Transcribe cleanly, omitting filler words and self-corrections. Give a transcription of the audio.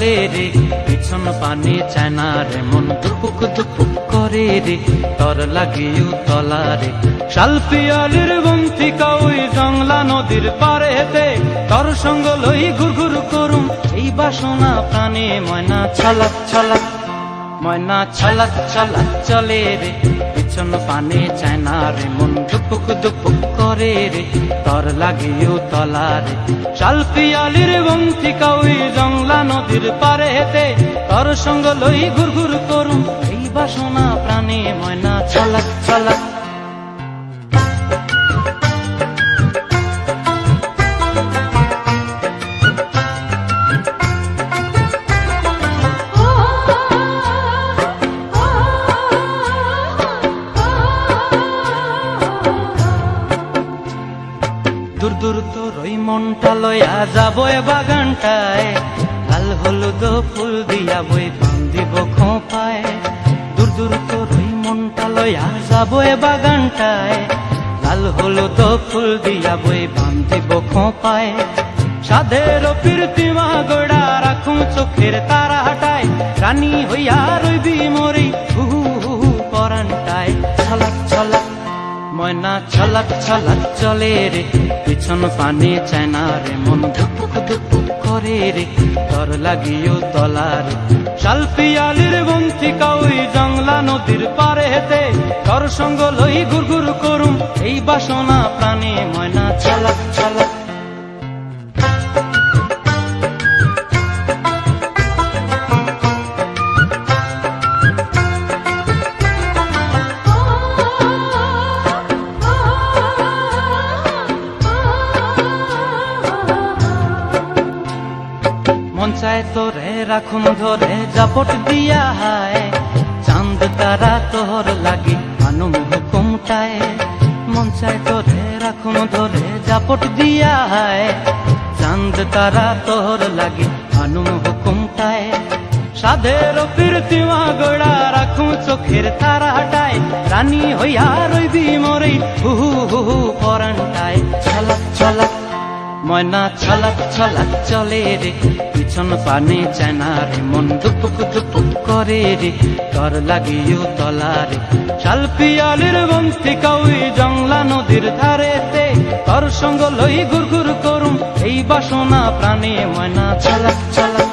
চলে রে, পিছন পানে চায় না রে, মন দুপুক দুপুক করে রে, তর লাগিও তলা রে। শালপিয়ালির বন্তিকা ওই জংলা নদীর পারে হেতে, তর সঙ্গ লই ঘুর ঘুর করুম এই বাসনা প্রাণে। ময়না ছলাক ছলাক, ময়না ছলাক ছলাক চলে রে, পিছন পানে চায় না রে, মন দুপুক দুপুক করে রে, তর লাগিও তলা রে। শালপিয়ালির বন্তিকা ওই জংলা নদীর পারে হেতে, তর সঙ্গ লই ঘুর ঘুর করুম এই বাসনা প্রাণে। ময়না ছলাক ছলাক। দূর দূর তোর ওই মনটা লইয়া যাবো এ বাগানটায়, লাল হলুদ ফুল দিয়া বই বান্ধিব খোঁপায়। দূর দূর তোর ওই মনটা লইয়া যাবো এ বাগানটায়, লাল হলুদ ফুল দিয়া বই বান্ধিব খোঁপায়। সাধের প্রীতিমা গোড়া রাখুম চোখের তারা হাটায়, রানী হইয়া রইবি মরি হু হু হু পরানটায়। ছলাক ছলাক, ময়না ছলাক ছলাক চলে রে, পিছন পানে চায় না রে, মন ধুপুক ধুপুক করে রে, তর লাগিও তলা রে। শালপিয়ালির বন্তিকা ওই জংলা নদীর পারে হেতে, তর সঙ্গ লই ঘুর ঘুর করুম এই বাসনা প্রাণে। ময়না ছলাক ছলাক। মন চায় তোরে রাখুম ধরে জাপট দিয়া হায়, চাঁদ তারা তোর লাগি আনুম হুকুমটায়। মন চায় তোরে রাখুম ধরে জাপট দিয়া হায়, চাঁদ তারা তোর লাগি আনুম হুকুমটায়। সাধের প্রীতিমা গোড়া রাখুম চোখের তারা হাটায়, রানী হইয়া রইবি মরি হু হু হু হু পরানটায়। ছলাক ছলাক, ময়না ছলাক ছলাক চলে রে, পিছন পানে চায় না রে, মন দুপুক দুপুক করে রে, তর লাগিও তলা রে। শালপিয়ালির বন্তিকা ওই জংলা নদীর ধারেতে, তর সঙ্গ লই ঘুর ঘুর করুম এই বাসনা প্রাণে। ময়না ছলাক ছলাক।